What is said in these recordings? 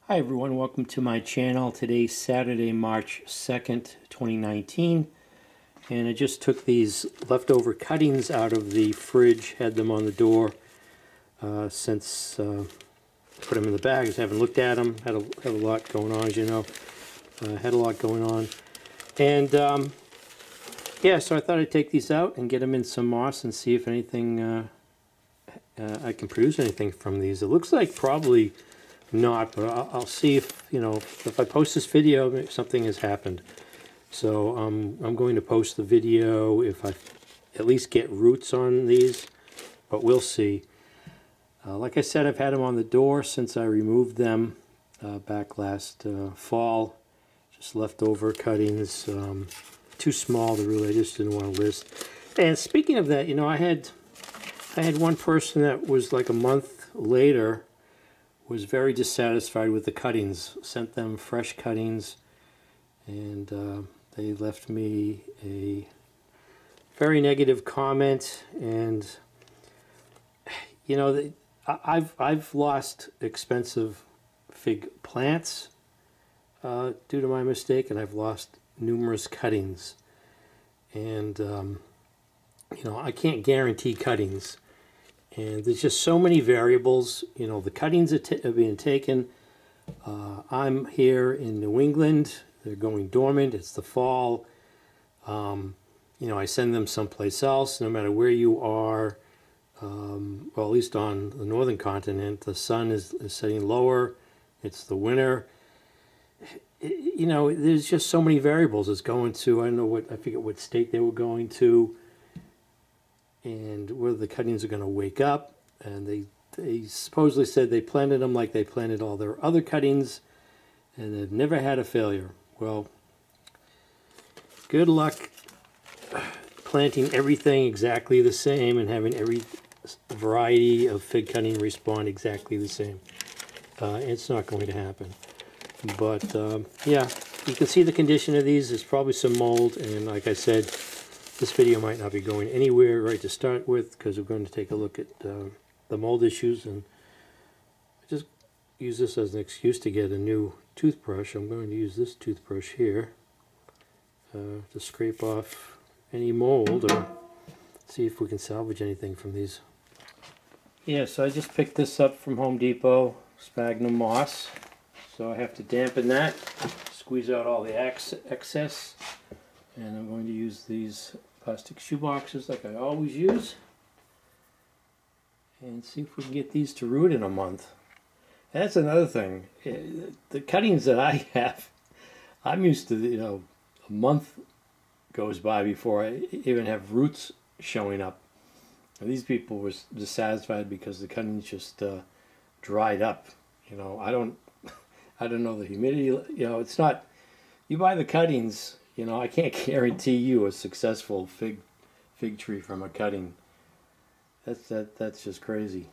Hi everyone, welcome to my channel. Today's Saturday, March 2nd, 2019, and I just took these leftover cuttings out of the fridge, had them on the door since put them in the bags. Haven't looked at them, had a lot going on, as you know. Had a lot going on, and yeah, so I thought I'd take these out and get them in some moss and see if anything I can produce anything from these. It looks like probably not, but I'll see if, you know, if I post this video, something has happened. So I'm going to post the video if I at least get roots on these, but we'll see. Like I said, I've had them on the door since I removed them back last fall. Just leftover cuttings, too small to really, I just didn't want to list. And speaking of that, you know, I had one person that was like a month later was very dissatisfied with the cuttings. Sent them fresh cuttings, and they left me a very negative comment. And you know, I've lost expensive fig plants due to my mistake, and I've lost numerous cuttings. And you know, I can't guarantee cuttings. And there's just so many variables. You know, the cuttings are being taken. I'm here in New England. They're going dormant. It's the fall. You know, I send them someplace else. No matter where you are, well, at least on the northern continent, the sun is setting lower. It's the winter. You know, there's just so many variables. It's going to, I don't know what, I forget what state they were going to, and whether the cuttings are going to wake up. And they supposedly said they planted them like they planted all their other cuttings, and they've never had a failure. Well, good luck planting everything exactly the same and having every variety of fig cutting respond exactly the same. It's not going to happen. But yeah, you can see the condition of these. There's probably some mold, and like I said, this video might not be going anywhere right to start with, because we're going to take a look at the mold issues, and I just use this as an excuse to get a new toothbrush. I'm going to use this toothbrush here to scrape off any mold or see if we can salvage anything from these. Yeah, so I just picked this up from Home Depot, sphagnum moss. So I have to dampen that, squeeze out all the excess, and I'm going to use these plastic shoe boxes like I always use, and see if we can get these to root in a month. And that's another thing. The cuttings that I have, I'm used to, you know, a month goes by before I even have roots showing up. And these people were dissatisfied because the cuttings just dried up. You know, I don't know the humidity. You know, it's not. You buy the cuttings. You know, I can't guarantee you a successful fig tree from a cutting. That's just crazy.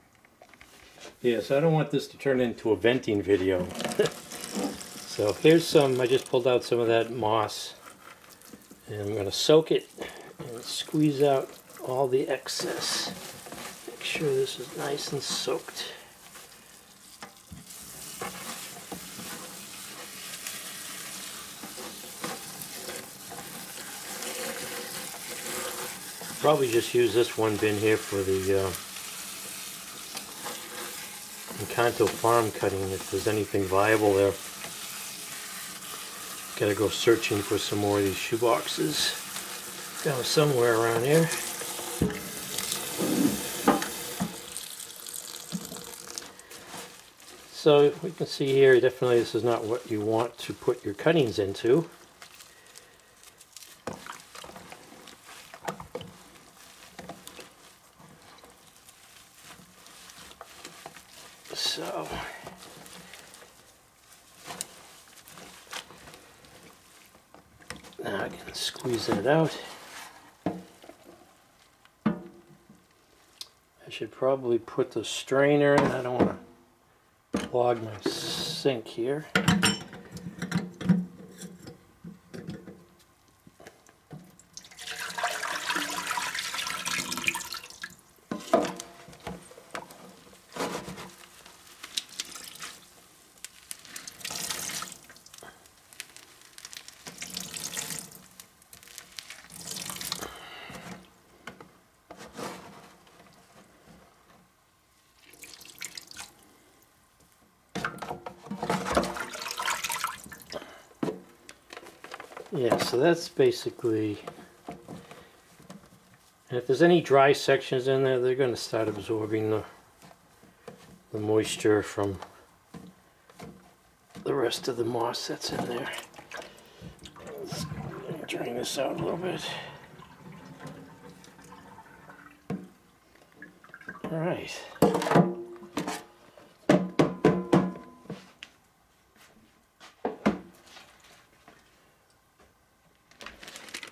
Yeah, so I don't want this to turn into a venting video. So here's some. I just pulled out some of that moss, and I'm going to soak it and squeeze out all the excess. Make sure this is nice and soaked. Probably just use this one bin here for the Encanto farm cutting if there's anything viable there. Gotta go searching for some more of these shoe boxes. Found somewhere around here. So we can see here, definitely this is not what you want to put your cuttings into. So now I can squeeze that out. I should probably put the strainer in. I don't want to clog my sink here. Yeah, so that's basically, and if there's any dry sections in there, they're going to start absorbing the moisture from the rest of the moss that's in there. Let's drain this out a little bit. All right.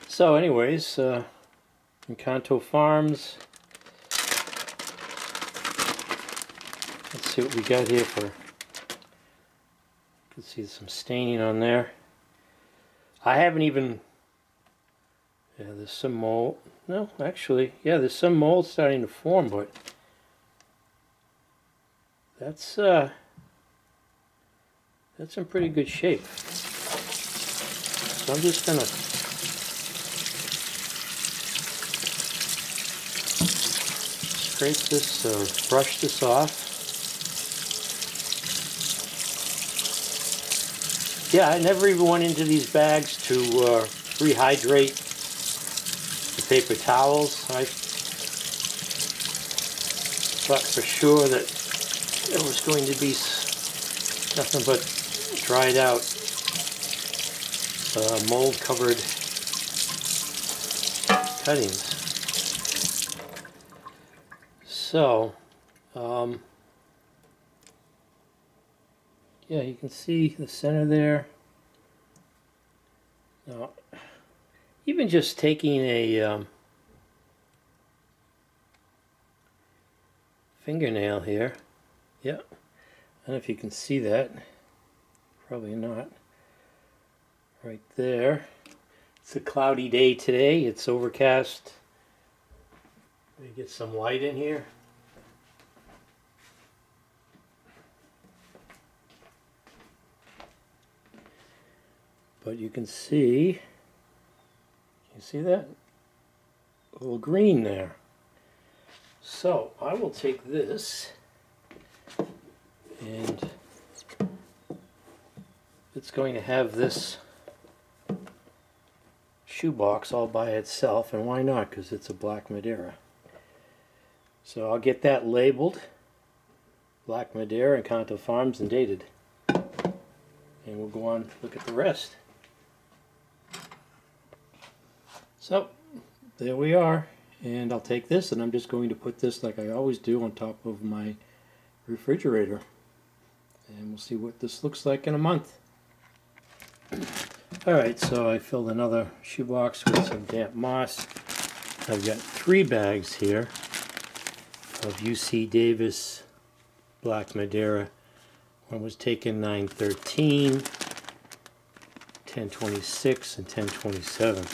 So anyways, Encanto Farms. Let's see what we got here for. You can see some staining on there. I haven't even, yeah, there's some mold. No, actually, yeah, there's some mold starting to form, but that's in pretty good shape. So I'm just gonna scrape this or brush this off. Yeah, I never even went into these bags to rehydrate the paper towels. I thought for sure that it was going to be nothing but dried out mold covered cuttings. So yeah, you can see the center there. Now, even just taking a fingernail here, yeah, I don't know if you can see that, probably not, right there. It's a cloudy day today, it's overcast. Let me get some light in here. But you can see that? A little green there. So I will take this and it's going to have this shoebox all by itself, and why not? Because it's a Black Madeira. So I'll get that labeled Black Madeira, Encanto Farms, and dated. And we'll go on look at the rest. So there we are, and I'll take this and I'm just going to put this, like I always do, on top of my refrigerator, and we'll see what this looks like in a month. Alright, so I filled another shoebox with some damp moss. I've got 3 bags here of UC Davis Black Madeira. One was taken 9/13, 10/26, and 10/27.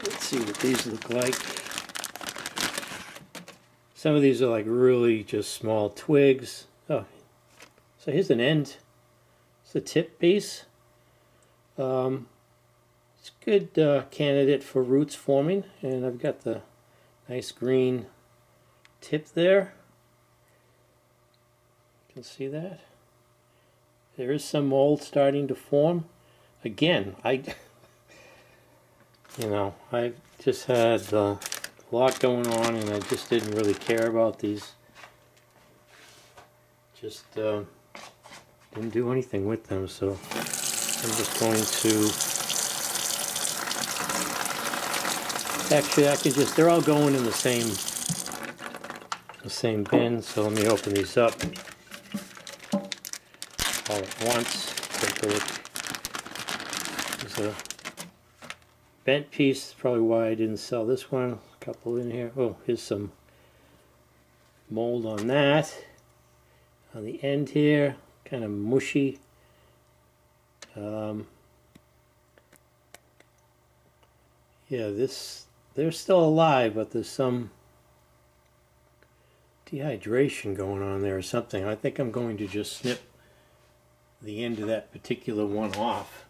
Let's see what these look like. Some of these are like really just small twigs. Oh, so here's an end. It's a tip piece. It's a good candidate for roots forming, and I've got the nice green tip there. You can see that. There is some mold starting to form. Again, I just had a lot going on, and I just didn't really care about these. Just didn't do anything with them, so I'm just going to. Actually, I could just. They're all going in the same bin. So let me open these up all at once. Take a look. There's a bent piece, probably why I didn't sell this one. A couple in here. Oh, here's some mold on that. On the end here, kind of mushy. Yeah, they're still alive, but there's some dehydration going on there or something. I think I'm going to just snip the end of that particular one off.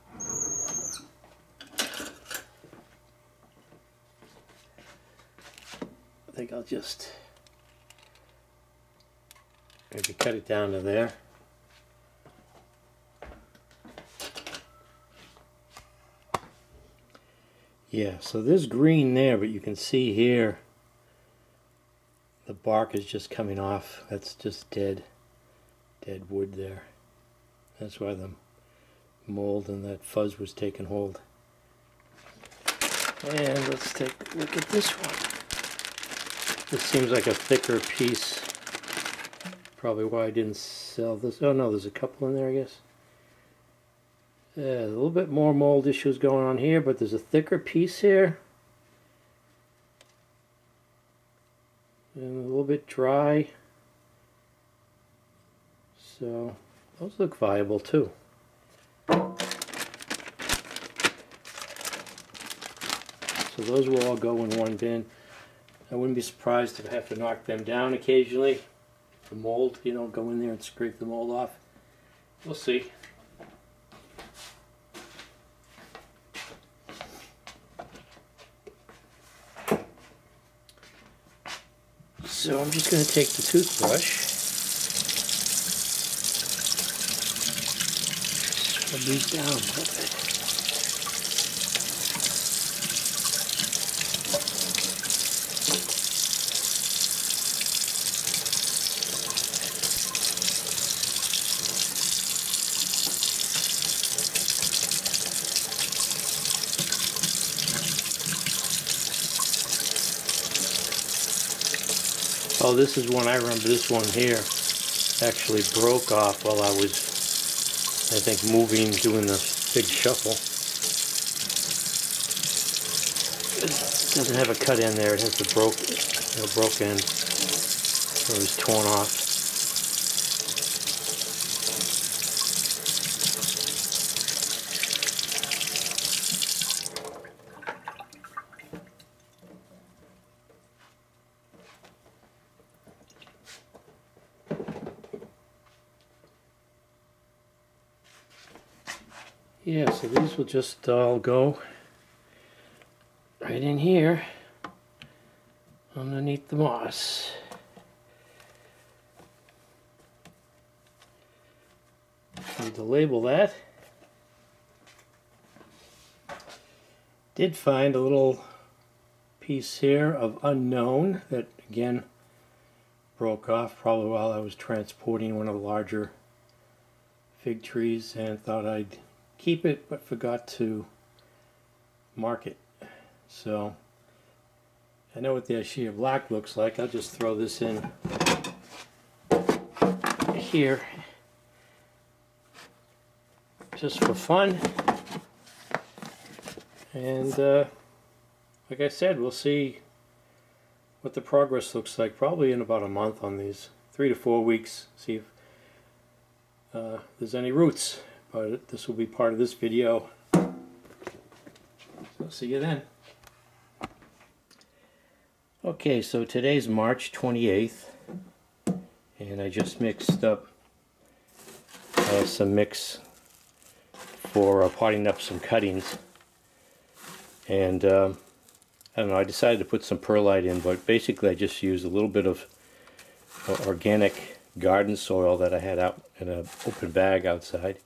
I think I'll just maybe cut it down to there. Yeah, so there's green there, but you can see here the bark is just coming off. That's just dead wood there. That's why the mold and that fuzz was taking hold. And let's take a look at this one. This seems like a thicker piece. Probably why I didn't sell this. Oh no, there's a couple in there, I guess. Yeah, a little bit more mold issues going on here, but there's a thicker piece here. And a little bit dry. So those look viable too. So those will all go in one bin. I wouldn't be surprised if I have to knock them down occasionally. The mold, you know, go in there and scrape the mold off. We'll see. So I'm just going to take the toothbrush, scrub these down a little bit. Oh, this is one I remember. This one here actually broke off while I was, I think, doing the big shuffle. It doesn't have a cut in there. It has the broke end. So it was torn off. Yeah, so these will just all go right in here underneath the moss. Need to label that. Did find a little piece here of unknown that again broke off probably while I was transporting one of the larger fig trees, and thought I'd keep it but forgot to mark it. So I know what the Ashia black looks like. I'll just throw this in here just for fun, and like I said, we'll see what the progress looks like probably in about a month on these, 3 to 4 weeks, see if there's any roots. But this will be part of this video. So see you then. Okay, so today's March 28th, and I just mixed up some mix for potting up some cuttings. And I don't know, I decided to put some perlite in, but basically I just used a little bit of organic garden soil that I had out in an open bag outside.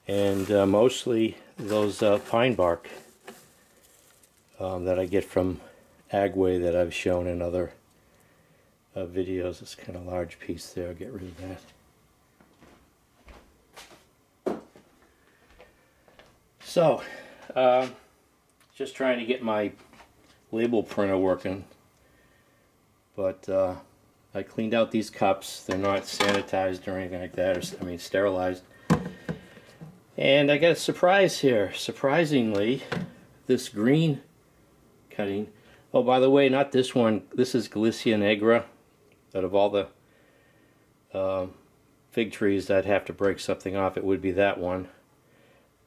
And mostly those pine bark that I get from Agway that I've shown in other videos. This kind of large piece there, I'll get rid of that. So, just trying to get my label printer working, but I cleaned out these cups. They're not sanitized or anything like that, or, I mean sterilized. And I got a surprise here. Surprisingly, this green cutting, oh by the way, not this one, this is Galicia Negra. Out of all the fig trees I'd have to break something off, it would be that one.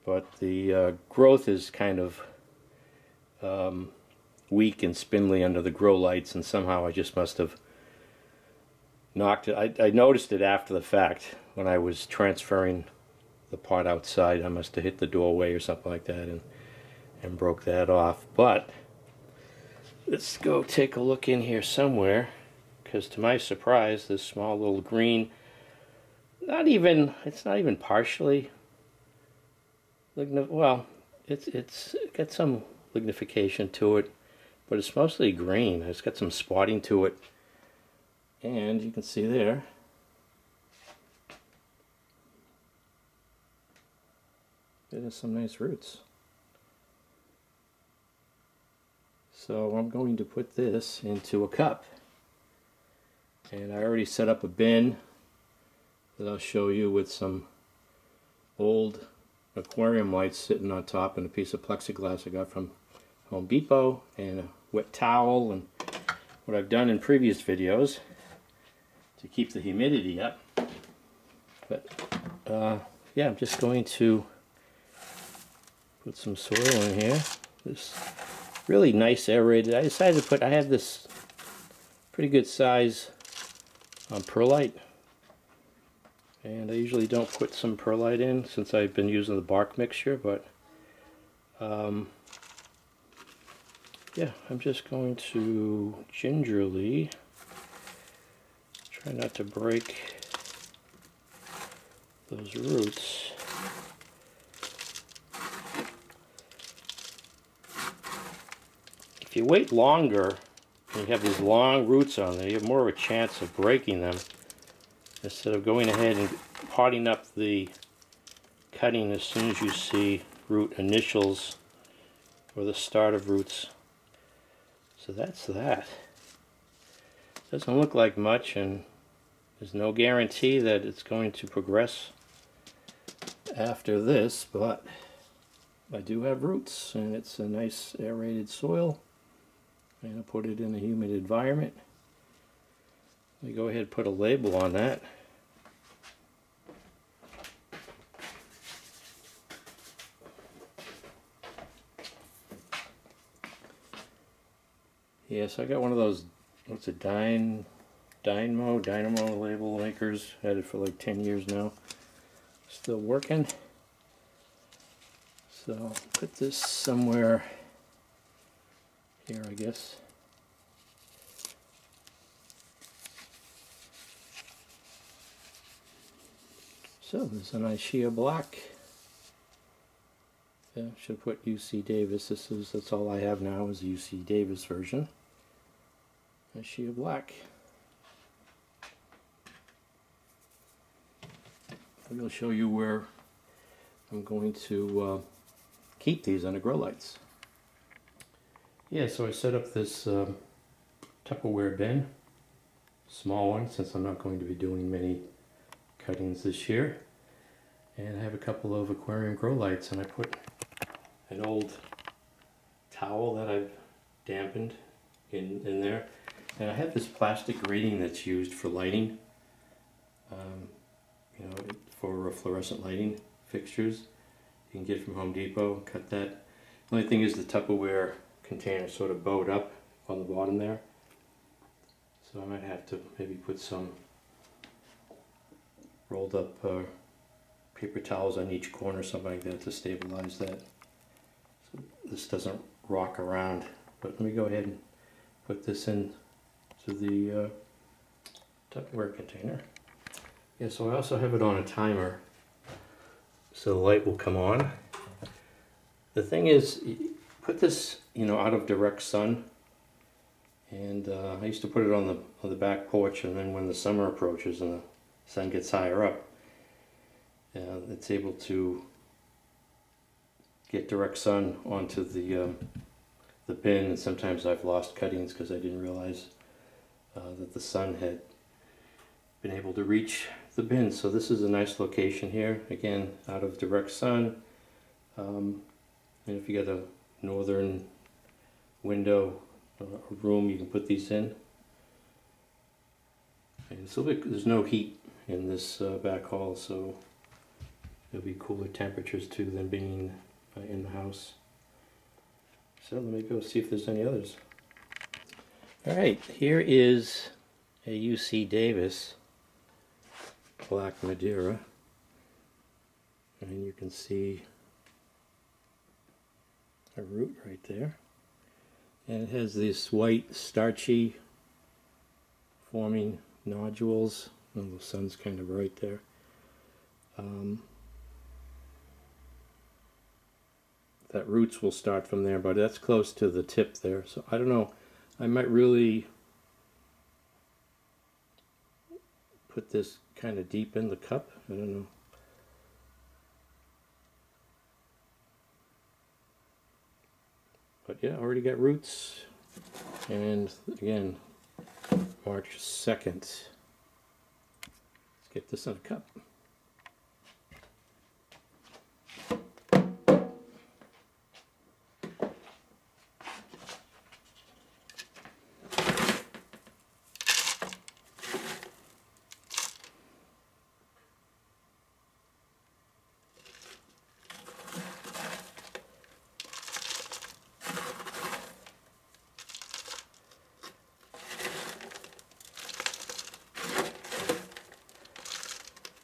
But the growth is kind of weak and spindly under the grow lights, and somehow I just must have knocked it. I noticed it after the fact when I was transferring the pot outside. I must have hit the doorway or something like that and broke that off. But let's go take a look in here somewhere, because to my surprise this small little green, it's not even partially, well, it's got some lignification to it, but it's mostly green. It's got some spotting to it, and you can see there it has some nice roots. So I'm going to put this into a cup, and I already set up a bin that I'll show you with some old aquarium lights sitting on top and a piece of plexiglass I got from Home Depot and a wet towel, and what I've done in previous videos to keep the humidity up. But yeah, I'm just going to put some soil in here. This really nice aerated. I decided to put, I have this pretty good size perlite, and I usually don't put some perlite in since I've been using the bark mixture, but yeah, I'm just going to gingerly try not to break those roots. If you wait longer and you have these long roots on there, you have more of a chance of breaking them instead of going ahead and potting up the cutting as soon as you see root initials or the start of roots. So that's that. Doesn't look like much, and there's no guarantee that it's going to progress after this, but I do have roots, and it's a nice aerated soil. I'm going to put it in a humid environment. Let me go ahead and put a label on that. Yes, I got one of those, what's it, Dynamo label makers. Had it for like 10 years now. Still working. So I'll put this somewhere here, I guess. So there's a nice Shea Black. Yeah, should put UC Davis. That's all I have now is the UC Davis version. A Shea Black. I'm going to show you where I'm going to keep these under grow lights. Yeah, so I set up this Tupperware bin, small one since I'm not going to be doing many cuttings this year. And I have a couple of aquarium grow lights, and I put an old towel that I've dampened in there. And I have this plastic grating that's used for lighting, you know, for fluorescent lighting fixtures. You can get it from Home Depot. Cut that. The only thing is the Tupperware container sort of bowed up on the bottom there, so I might have to maybe put some rolled up paper towels on each corner, something like that, to stabilize that so this doesn't rock around. But let me go ahead and put this in to the Tupperware container. Yeah, so I also have it on a timer so the light will come on. The thing is, put this, you know, out of direct sun, and I used to put it on the back porch, and then when the summer approaches and the sun gets higher up, it's able to get direct sun onto the bin, and sometimes I've lost cuttings because I didn't realize that the sun had been able to reach the bin. So this is a nice location here, again out of direct sun, and if you got a northern window room, you can put these in. And so there's no heat in this back hall, so it'll be cooler temperatures too than being in the house. So let me go see if there's any others. Alright, here is a UC Davis Black Madeira, and you can see a root right there, and it has this white starchy forming nodules. Oh, the sun's kind of right there. that roots will start from there, but that's close to the tip there. So I don't know, I might really put this kind of deep in the cup. I don't know. But yeah, already got roots. And again, March 2nd. Let's get this in a cup.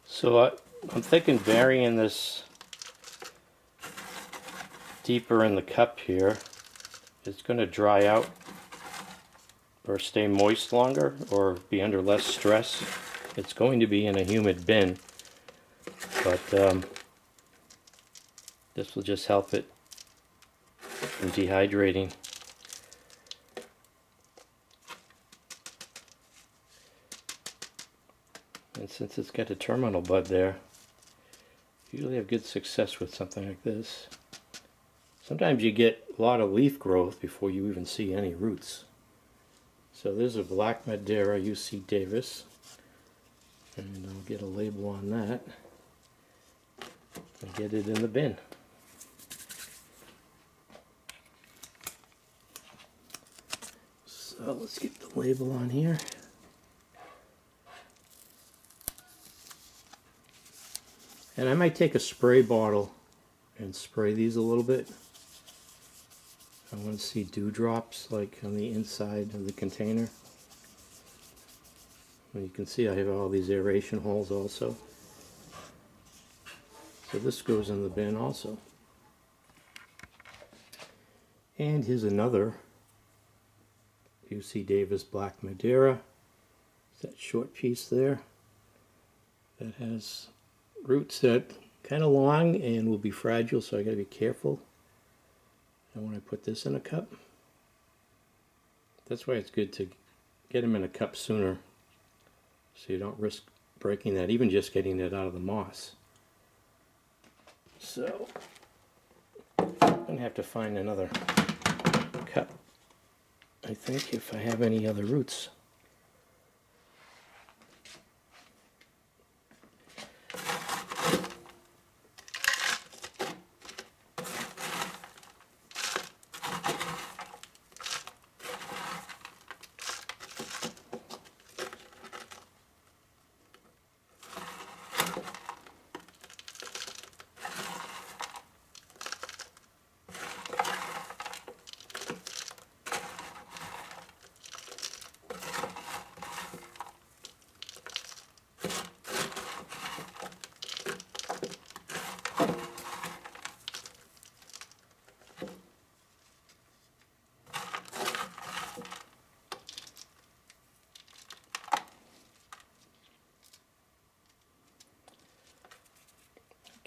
So I'm thinking burying this deeper in the cup here. It's going to dry out or stay moist longer or be under less stress. It's going to be in a humid bin, but this will just help it from dehydrating. And since it's got a terminal bud there, you usually have good success with something like this. Sometimes you get a lot of leaf growth before you even see any roots. So there's a Black Madeira UC Davis, and I'll get a label on that and get it in the bin. So let's get the label on here. And I might take a spray bottle and spray these a little bit. I want to see dewdrops like on the inside of the container. And you can see I have all these aeration holes also. So this goes in the bin also. And here's another UC Davis Black Madeira. That short piece there that has roots that kind of long and will be fragile, so I got to be careful. And when I put this in a cup, that's why it's good to get them in a cup sooner, so you don't risk breaking that, even just getting it out of the moss. So I'm going to have to find another cup, I think, if I have any other roots.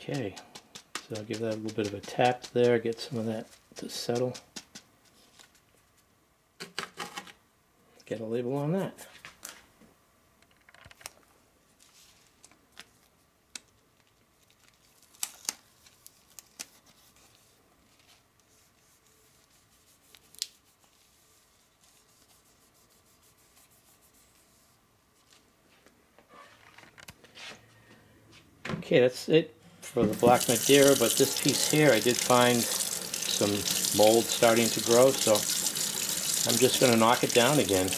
Okay, so I'll give that a little bit of a tap there, get some of that to settle. Get a label on that. Okay, that's it for the Black Madeira, but this piece here I did find some mold starting to grow, so I'm just going to knock it down again.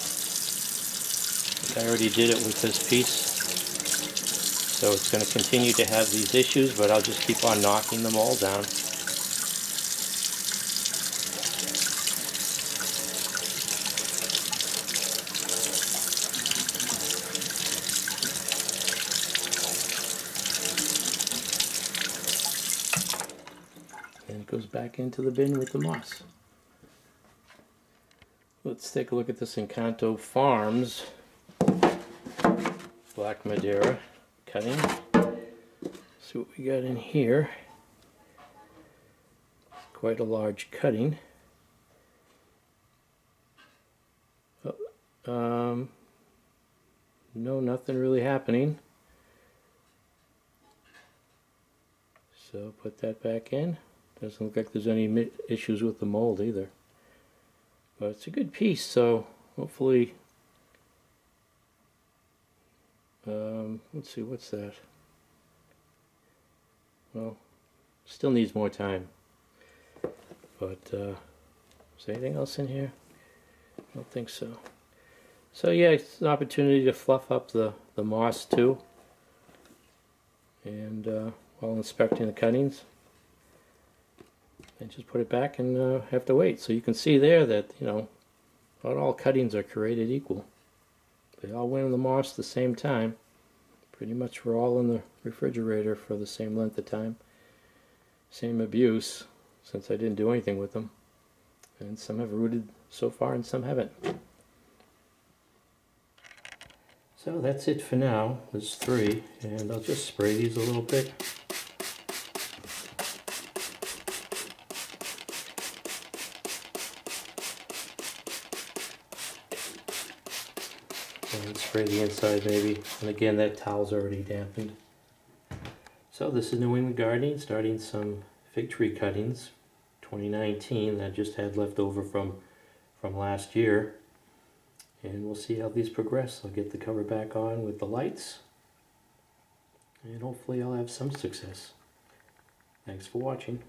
I already did it with this piece, so it's going to continue to have these issues, but I'll just keep on knocking the mold down. And it goes back into the bin with the moss. Let's take a look at this Encanto Farms Black Madeira cutting. See what we got in here. quite a large cutting. No, nothing really happening. So put that back in. Doesn't look like there's any issues with the mold either. But it's a good piece, so hopefully, let's see, what's that? Well, still needs more time. But, is there anything else in here? I don't think so. So yeah, it's an opportunity to fluff up the moss too. And while inspecting the cuttings. And just put it back and have to wait. So you can see there that, you know, not all cuttings are created equal. They all went in the moss at the same time. Pretty much we're all in the refrigerator for the same length of time. Same abuse, since I didn't do anything with them. And some have rooted so far and some haven't. So that's it for now. There's 3, and I'll just spray these a little bit. And spray the inside maybe. And again, that towel's already dampened. So this is New England Gardening, starting some fig tree cuttings, 2019, that I just had left over from last year. And we'll see how these progress. I'll get the cover back on with the lights. And hopefully I'll have some success. Thanks for watching.